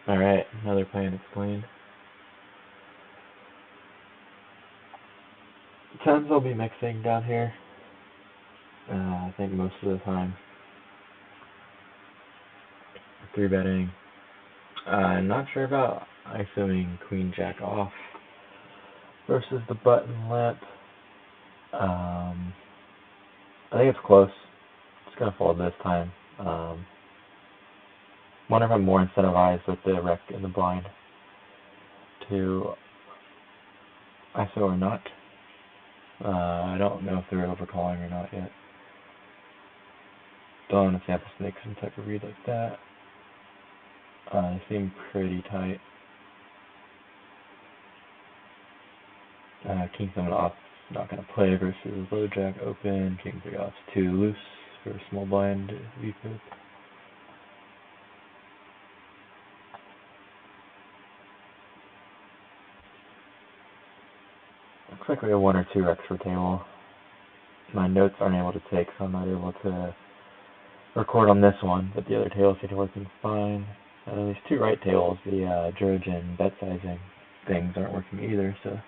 Alright, another plan explained. Tens I'll be mixing down here. I think most of the time. 3-betting. I'm not sure about ISOing Queen Jack off versus the button lamp. I think it's close. It's gonna fold this time. Wonder if I'm more incentivized with the rec and the blind to ISO or not. I don't know if they're overcalling or not yet. Don't know if Sample makes some type of read like that. They seem pretty tight. King 7 off, not gonna play versus low jack open. King 3 off, too loose for a small blind VPIP. Looks like we have 1 or 2 recs per table. My notes aren't able to take, so I'm not able to record on this one, but the other tables seem to be working fine. These 2 right tables, the Georgian bet sizing things aren't working either, so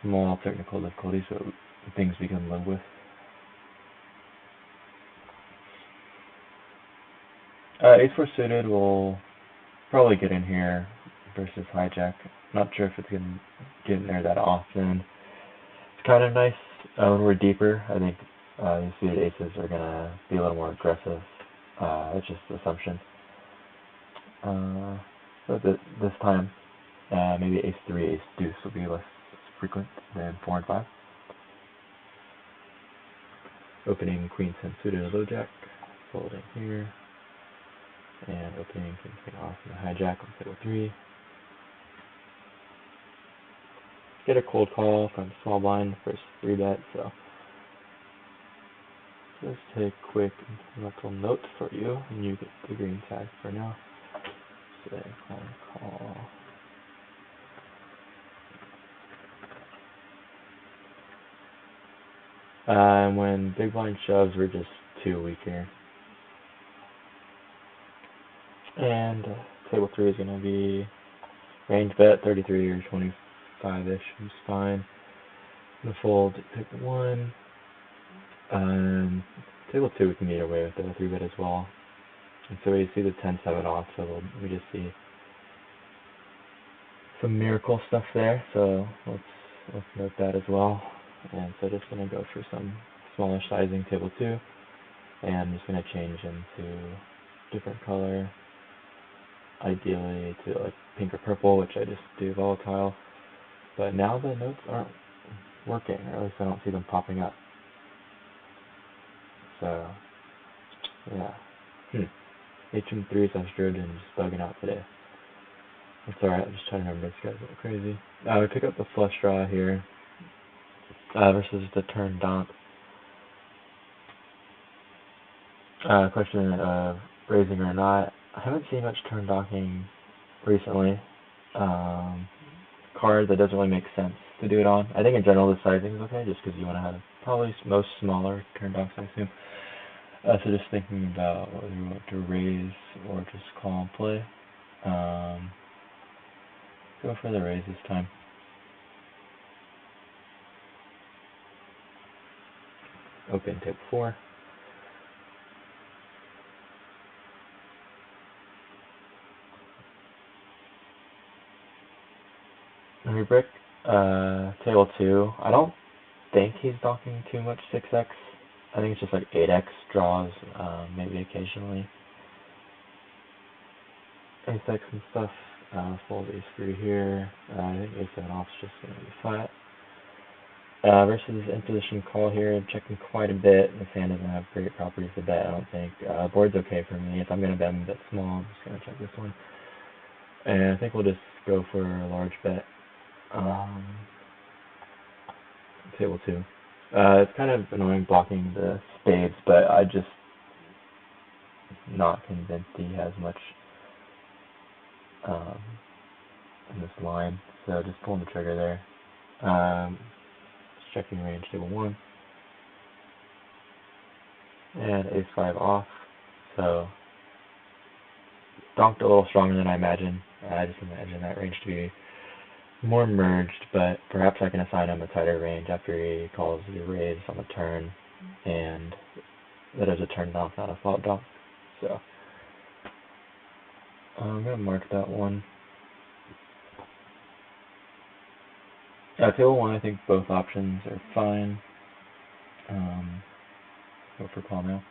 small technical difficulties, so things we can live with. Ace-4 suited will probably get in here versus hijack. Not sure if it's going to get in there that often. It's kind of nice when we're deeper. I think these suited aces are going to be a little more aggressive. That's just an assumption. So this time, maybe ace-3, ace-deuce will be less frequent than 4 and 5. Opening queen-10 suited low jack, folding here, and opening king off in the hijack on table 3. Get a cold call from small blind first 3-bet, so just take a quick mental note for you, and you get the green tag for now. So call. When big blind shoves, we're just too weak here. And table 3 is going to be range bet, 33 or 25-ish, is fine. The fold, pick 1. Table 2 we can get away with the 3-bet as well. And so we see the 10-7 off, so we just see some miracle stuff there, so let's note that as well. And so just going to go for some smaller sizing table 2, and I'm just going to change into different color, ideally to like pink or purple, which I just do volatile. But now the notes aren't working, or at least I don't see them popping up. So, yeah. HM3 slash Georgian just bugging out today. It's alright, I'm just trying to remember this guy's a little crazy. We pick up the flush draw here versus the turn donk. Question of raising or not. I haven't seen much turn donking recently. Card that doesn't really make sense to do it on. I think in general the sizing is okay, just because you want to have probably most smaller turn donks, I assume. So just thinking about whether you want to raise or just call and play. Go for the raise this time. Open table 4. And we break table 2. I don't think he's donking too much 6x. I think it's just like 8x draws, maybe occasionally. Ace-X and stuff. Fold ace-3 here. I think ace-7 off is just going to be flat. Versus in position call here, I'm checking quite a bit. This hand doesn't have great properties to bet, I don't think. Board's okay for me. If I'm going to bet, I'm a bit small. I'm just going to check this one. And I think we'll just go for a large bet. Table 2. It's kind of annoying blocking the spades, but I just not convinced he has much in this line, so just pulling the trigger there. Just checking range table 1. And ace-5 off, so donked a little stronger than I imagined. I just imagine that range to be more merged, but perhaps I can assign him a tighter range after he calls the raise on the turn, and that is a turn donk, not a flop donk. So I'm going to mark that one. Table 1, I think both options are fine. Go for call now.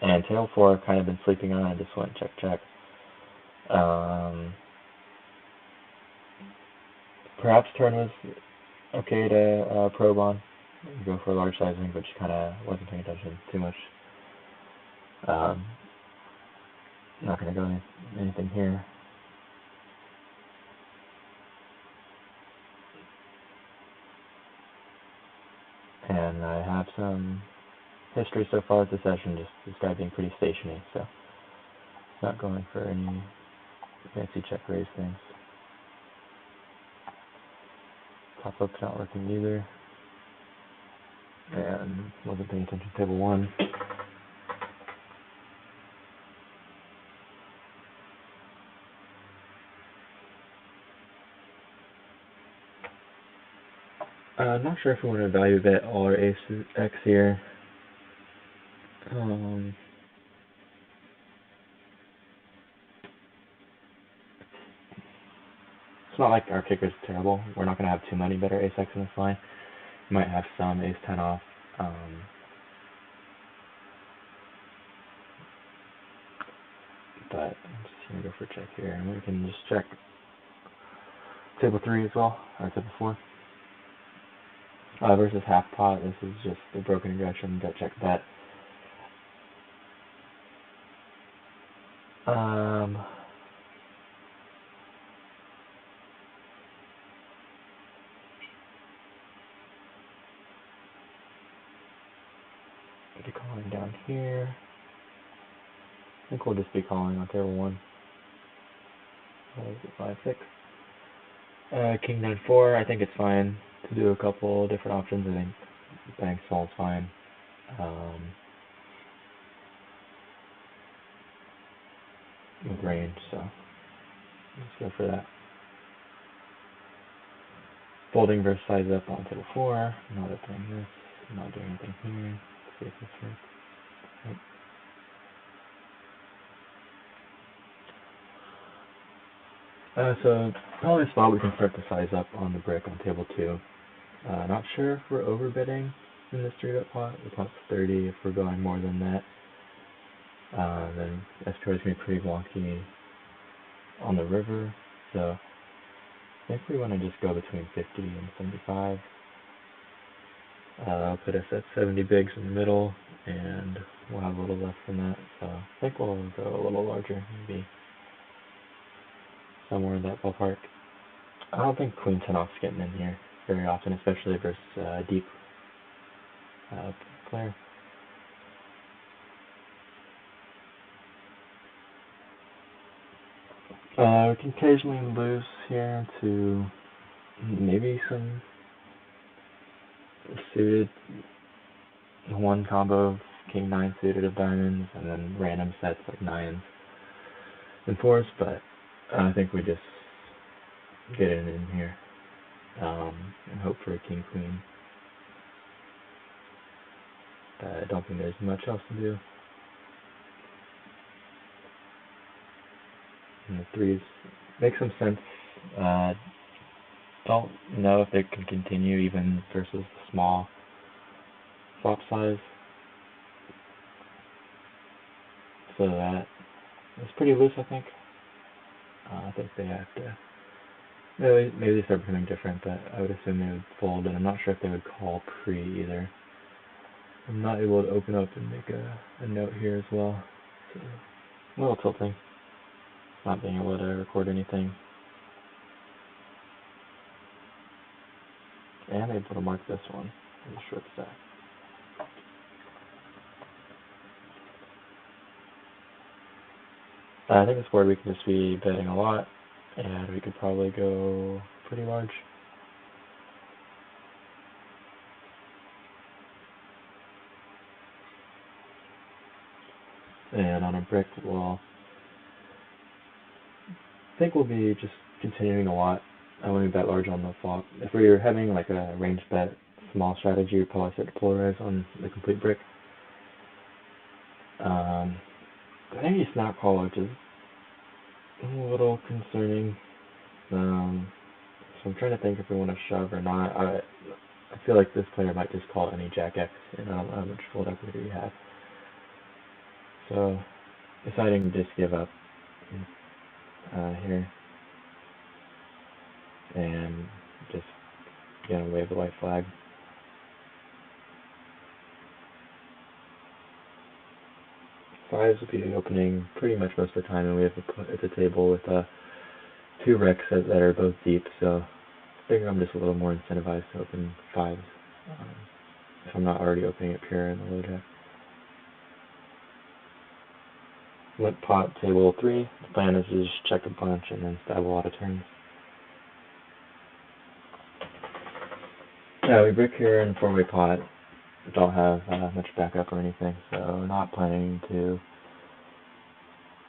And table 4, I've kind of been sleeping on. I just went check, check. Perhaps turn was okay to probe on. Go for large sizing, but just kind of wasn't paying attention too much. Not going to go anything here. And I have some history so far with the session, just this guy being pretty stationary, so not going for any fancy check raise things. Top up's not working either. And wasn't paying attention to table 1. I'm not sure if we want to value bet all our ace X here. It's not like our kicker's terrible. We're not going to have too many better ace X in this line. We might have some ace 10 off. But I'm just going to go for a check here. And we can just check table 3 as well, or table 4. Versus half pot, this is just the broken aggression, bet check bet. Be calling down here. I think we'll just be calling on table 1. 5-6. King 9-4. I think it's fine to do a couple different options. I think bank small is fine. With range, so let's go for that. Folding versus size up on table 4. Not opening this. Not doing anything here. Let's see if this works. Nope. So probably a spot we can start to size up on the brick on table 2. Not sure if we're overbidding in this 3-bet pot. The pot's 30. If we're going more than that, then SPR is going to be pretty wonky on the river. So I think we want to just go between 50 and 75. I'll put us at 70 bigs in the middle, and we'll have a little less than that. So I think we'll go a little larger, maybe somewhere in that ballpark. I don't think Queen 10 off's getting in here very often, especially versus deep player. We can occasionally lose here to maybe some suited one combo of King 9 suited of diamonds, and then random sets like 9s and 4s, but I think we just get it in here and hope for a King Queen. I don't think there's much else to do. And the 3s make some sense. Don't know if it can continue even versus the small flop size. So that is pretty loose, I think. I think they have to. Maybe they start becoming different, but I would assume they would fold, and I'm not sure if they would call pre either. I'm not able to open up and make a note here as well. So, a little tilting. Not being able to record anything. And able to mark this one in the short stack. I think this board we can just be betting a lot, and we could probably go pretty large. And on a brick, I think we'll be just continuing a lot. I wouldn't bet large on the flop. If we were having like a range bet small strategy, we'd probably set to polarize on the complete brick. I think he's not call, which is a little concerning. So I'm trying to think if we want to shove or not. I feel like this player might just call any Jack X, and I don't know how much fold equity we have. So deciding to just give up here and just wave the white flag. Fives will be opening pretty much most of the time, and we have at the table with two wrecks that are both deep, so I figure I'm just a little more incentivized to open fives if I'm not already opening it pure in the low jack. Limp pot, table 3. The plan is to just check a bunch and then stab a lot of turns. Yeah, we brick here in 4-way pot. Don't have much backup or anything, so not planning to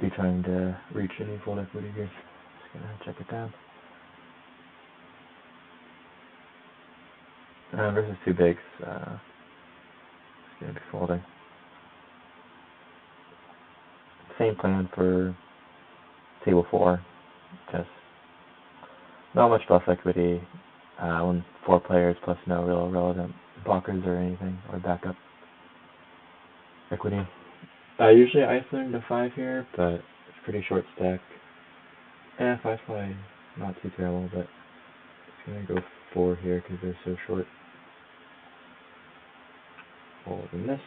be trying to reach any fold equity here. Just gonna check it down. Versus two bigs, just gonna be folding. Same plan for table 4, just not much bluff equity. When 4 players plus no real relevant blockers or anything, or backup equity. Usually isolating to 5 here, but it's pretty short stack. 5's probably not too terrible, but it's gonna go 4 here because they're so short. Fold in this,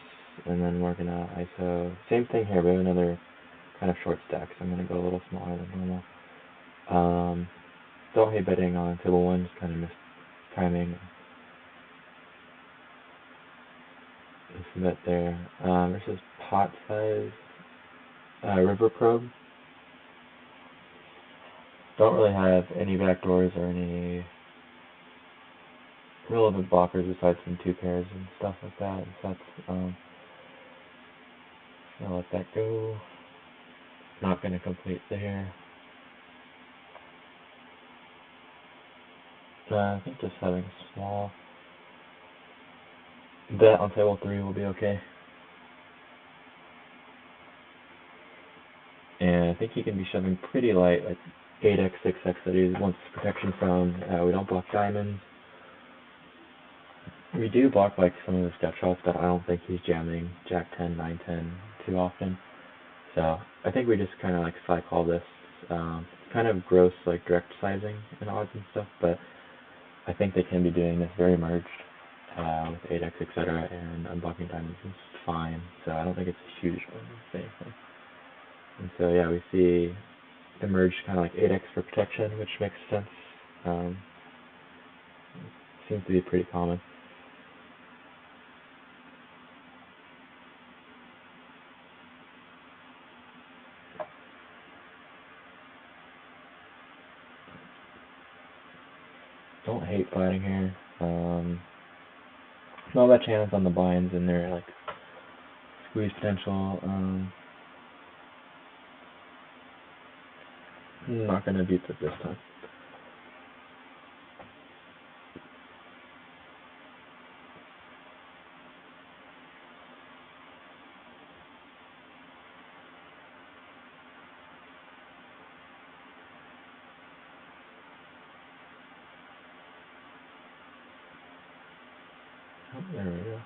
and then we're gonna ISO. Same thing here, but another kind of short stack, so I'm gonna go a little smaller than normal. Don't hate betting on table 1, just kind of missed timing. Just bet there. Versus pot size, river probe. Don't really have any backdoors or any relevant blockers besides some 2 pairs and stuff like that. So that's I'll let that go. Not gonna complete there. I think just having a small bet on table 3 will be okay. And I think he can be shoving pretty light, like 8x, 6x that he wants protection from. We don't block diamonds. We do block like some of his gut shots, but I don't think he's jamming Jack 10, 9, 10 too often. So I think we just kind of like slide call this. Kind of gross like direct sizing and odds and stuff, but I think they can be doing this very merged with 8x, etc. and unblocking diamonds is fine. So I don't think it's a huge thing. And so yeah, we see the merge kind of like 8x for protection, which makes sense. Seems to be pretty common. Don't hate fighting here. Not much hands on the blinds and their like squeeze potential. I'm not gonna beat it this time. Oh, there we go. I'm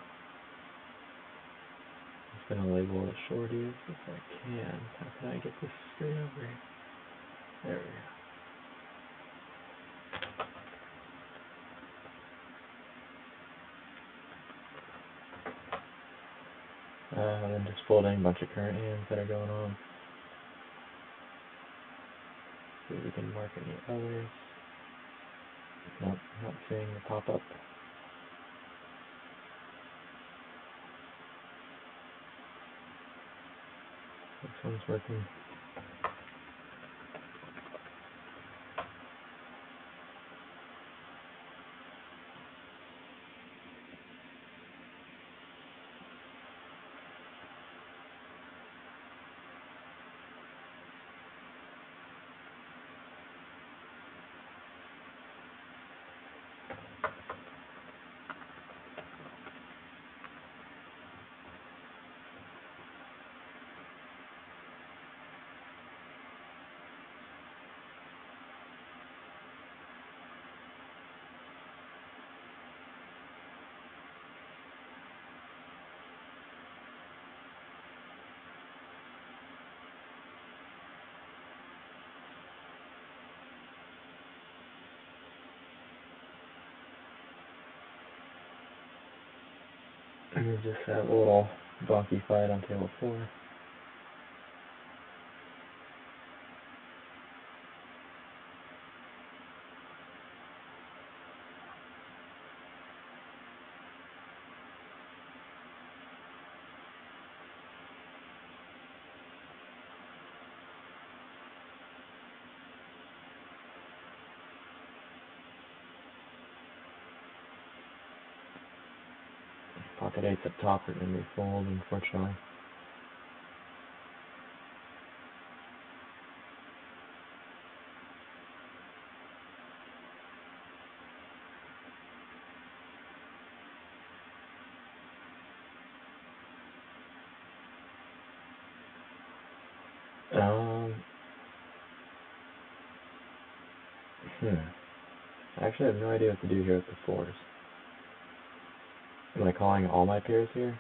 just gonna label the shorties if I can. How can I get this straight over here? There we go. And then just folding a bunch of current hands that are going on. See if we can mark any others. Nope, not seeing the pop up. This one's working. And we just have a little donkey fight on table 4. Pocket 8's up top, and then we fold, unfortunately. Um, I actually have no idea what to do here with the 4s. Am I calling all my pairs here?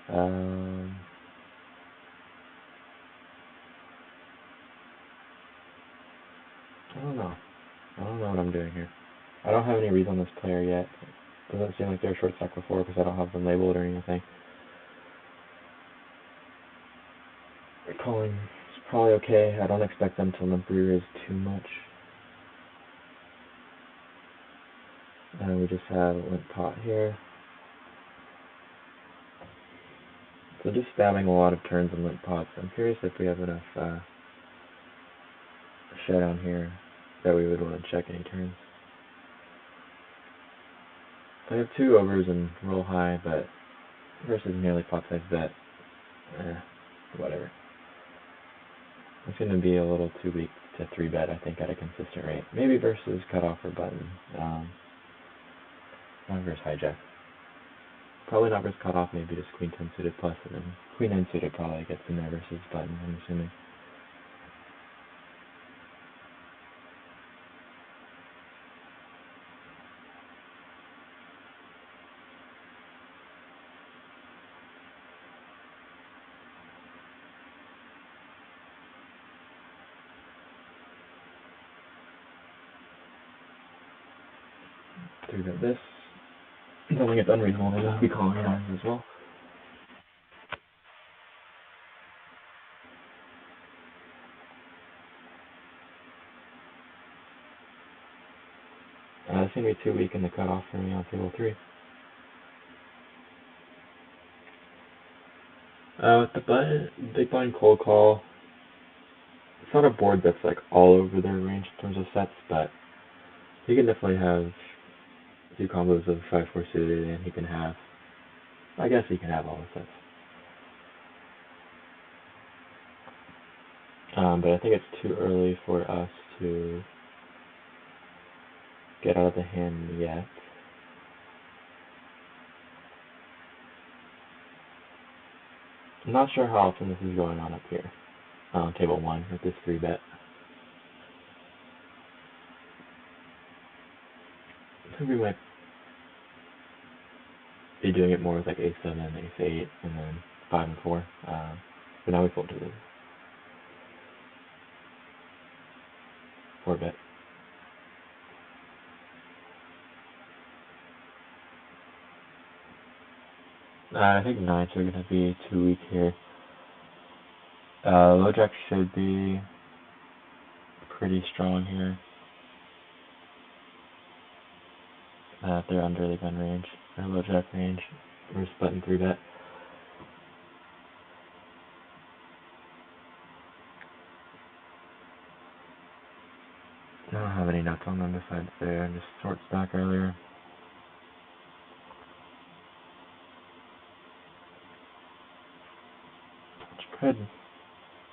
I don't know. I don't know what I'm doing here. I don't have any reads on this player yet. It doesn't seem like they're short stack before because I don't have them labeled or anything. Calling is probably okay. I don't expect them to limp re-raise too much. And we just have a limp pot here. So just spamming a lot of turns and limp pots. I'm curious if we have enough showdown here that we would want to check any turns. I have 2 overs and roll high, but versus nearly pot size bet, whatever. It's going to be a little too weak to 3-bet, I think, at a consistent rate. Maybe versus cutoff or button. Not versus hijack. Probably not versus cutoff, maybe just queen 10 suited plus, and then queen 9 suited probably gets in there versus button, I'm assuming. Three bet this. I don't think it's unreasonable to just be calling nines as well. It's going to be too weak in the cutoff for me on table 3. With the button, big blind cold call, it's not a board that's like all over their range in terms of sets, but he can definitely have 2 combos of 5-4 suited, and he can have, I guess he can have all the sets. But I think it's too early for us to get out of the hand yet. I'm not sure how often this is going on up here on table 1 with this 3-bet. I think we might be doing it more with like ace-7, ace-8, and then 5 and 4. But now we fold to the 4-bet. I think 9s are going to be too weak here. Low jack should be pretty strong here. If they're under the gun range, or low jack range, versus button 3-bet. I don't have any nuts on them besides there. I'm just short stack earlier. Which could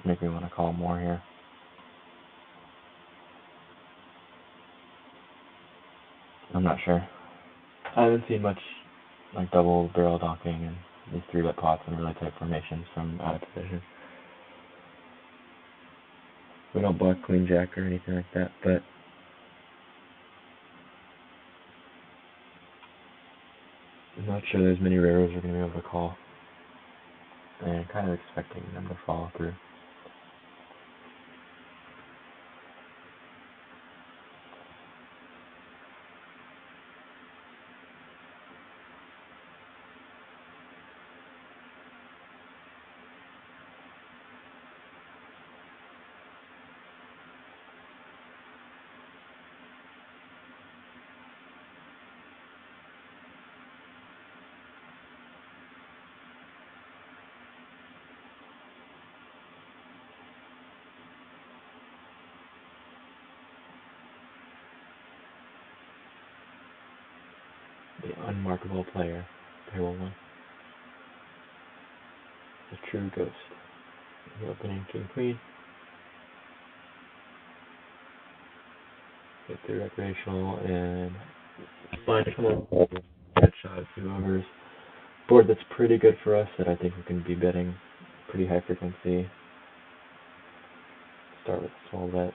make me want to call more here. I'm not sure. I haven't seen much like double barrel donking and these 3-bet pots and really tight formations from out of position. We don't block queen jack or anything like that, but I'm not sure there's many railroads we're going to be able to call. And kind of expecting them to follow through. unmarkable player. Table 1. A true ghost. The opening King Queen. Get through recreational and find a couple headshot 2 overs. Board that's pretty good for us that I think we can be betting pretty high frequency. Start with a small bet.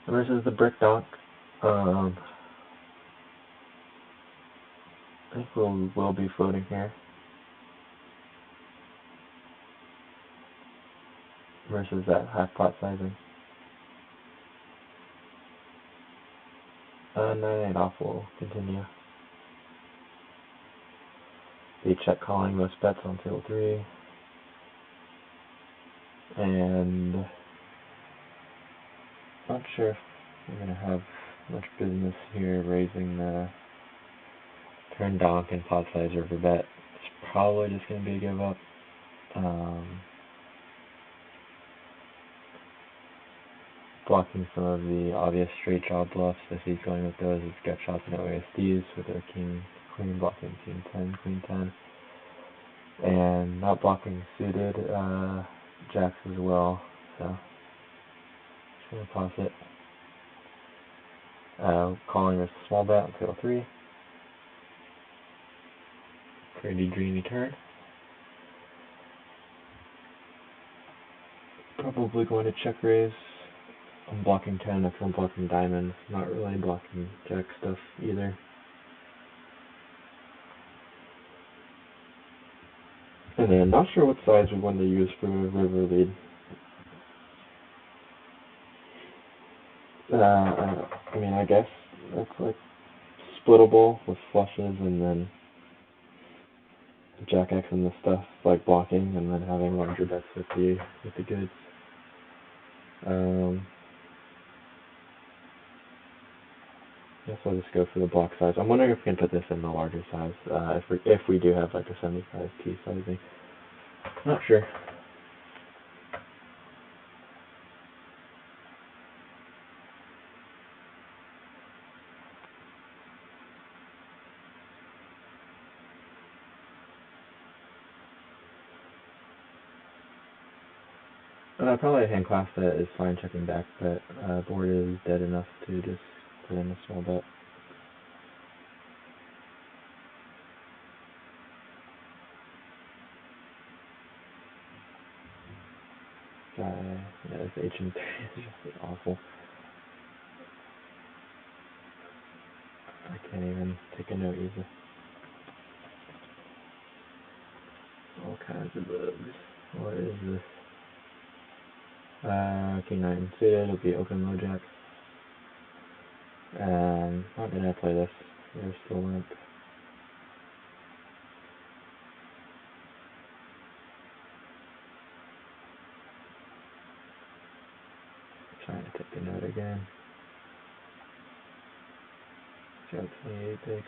Versus the Brick Donk. I think we'll be floating here. Versus that half pot sizing. 9-8 off will continue. Be check calling most bets on table 3. And not sure if we're going to have much business here raising the turn donk and pot size river bet. It's probably just going to be a give up. Blocking some of the obvious straight draw bluffs if he's going with those. It's gut shots and OASDs with our king, queen blocking king 10, queen 10. And not blocking suited jacks as well. So just going to toss it. Calling this small bet on table 3. Pretty dreamy turn. Probably going to check raise. I'm blocking 10 if I'm blocking diamonds. Not really blocking jack stuff either. And then not sure what size we want to use for a river lead. I mean, I guess that's like splittable with flushes and then jack X and the stuff like blocking and then having larger bets with the goods. Guess I'll just go for the block size. I'm wondering if we can put this in the larger size, if we do have like a 75T sizing. Not sure. Probably a hand class that is fine checking back, but board is dead enough to just put in a small bet. Yeah, this H and 3 is just awful. I can't even take a note either. All kinds of bugs. What is this? King 9 suited, it'll be open low jack. Not gonna play this. There's still limp. Trying to take the note again. Got 28 picks.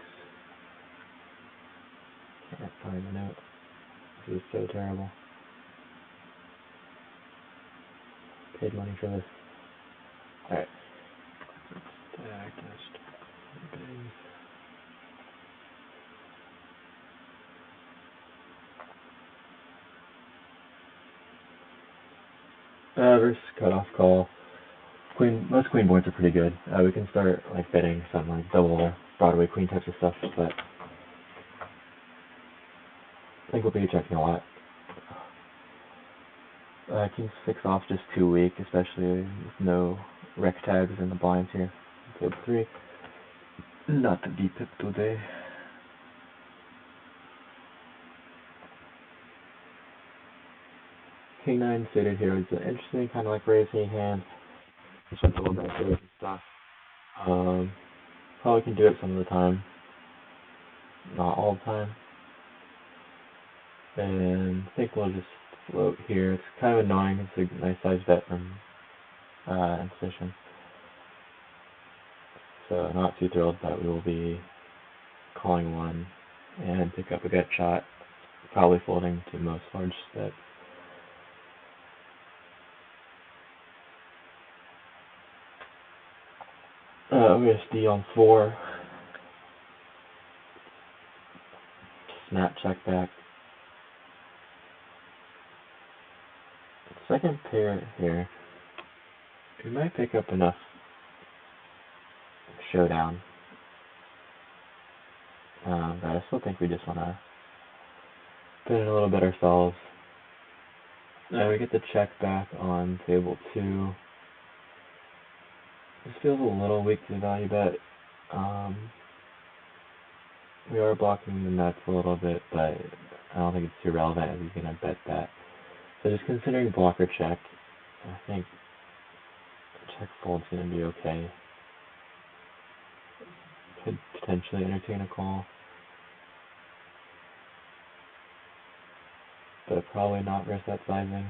Can't find the note. This is so terrible. Paid money for this. Alright. Stack test. Versus cutoff call. Most queen boards are pretty good. We can start like betting some like double Broadway queen types of stuff, but I think we'll be checking a lot. King's 6 off just too weak, especially with no rec tags in the blinds here. Table 3. Not the deep pip today. King 9 suited here is interesting, kind of like raising hand. Just with a little bit of and stuff. Probably can do it some of the time. Not all the time. And I think we'll just float here. It's kind of annoying. It's a nice size bet from Incision. So not too thrilled that we will be calling one and pick up a gut shot probably folding to most large steps. OSD on 4. Snap check back. Second pair here. We might pick up enough showdown. But I still think we just want to put in a little bit ourselves. We get the check back on table 2. This feels a little weak to value bet. We are blocking the nuts a little bit, but I don't think it's too relevant as he's going to bet that. So just considering blocker check, I think check fold's going to be okay. Could potentially entertain a call, but probably not risk that sizing.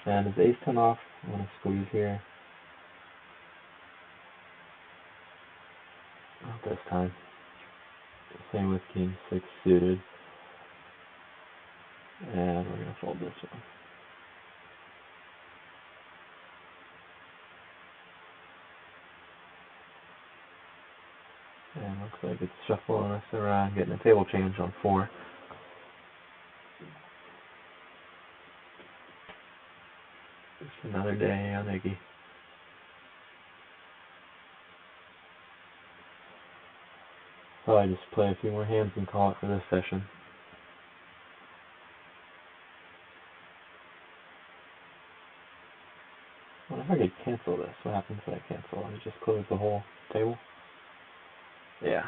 And his ace-10 off, I want to squeeze here. Not this time. Same with king-6 suited. And we're going to fold this one. And looks like it's shuffling us around, getting a table change on 4. Just another day on Iggy. Probably just play a few more hands and call it for this session. Well, if I could cancel this, what happens if I cancel? I just close the whole table? Yeah.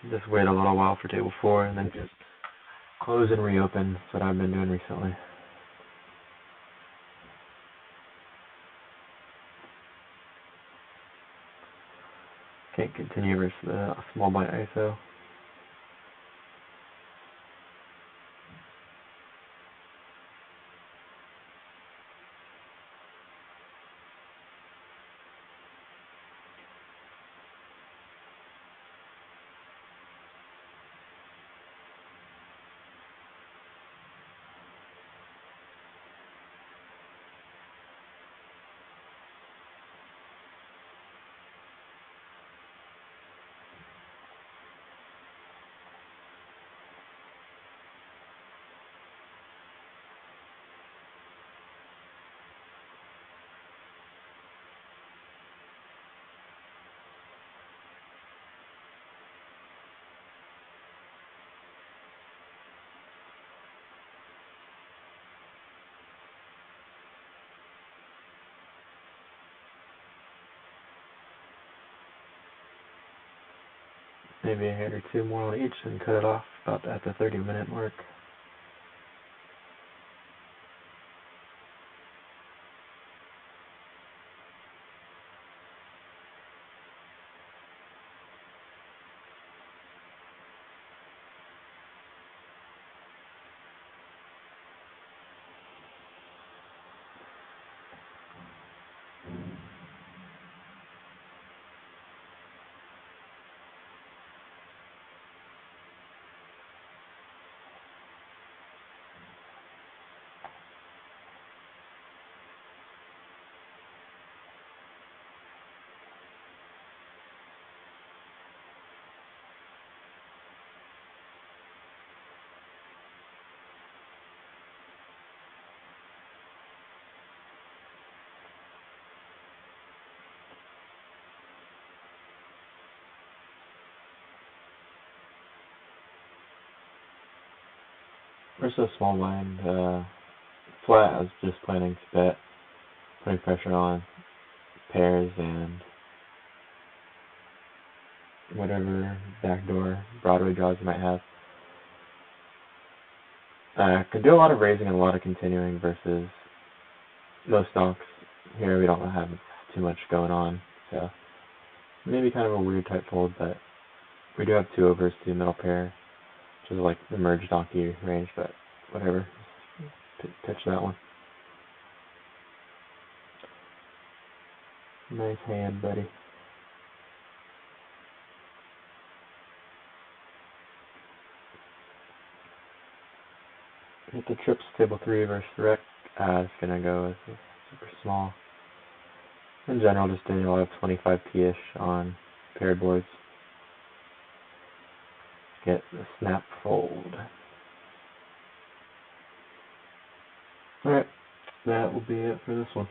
Just wait a little while for table 4 and then just close and reopen. That's what I've been doing recently. Can't continue versus the small blind ISO. Maybe a hand or two more on each and cut it off about at the 30-minute mark. Versus a small blind flat, I was just planning to bet, putting pressure on pairs and whatever backdoor Broadway draws you might have. Could do a lot of raising and a lot of continuing versus most donks. Here we don't have too much going on. So maybe kind of a weird type fold, but we do have 2 overs to middle pair, which is like the merge donkey range, but whatever. Pitch that one. Nice hand, buddy. Hit the trips, table 3 versus the rec. It's gonna go as a super small. In general, just doing a lot of 25p-ish on paired boards. Get the snap fold. Alright, that will be it for this one.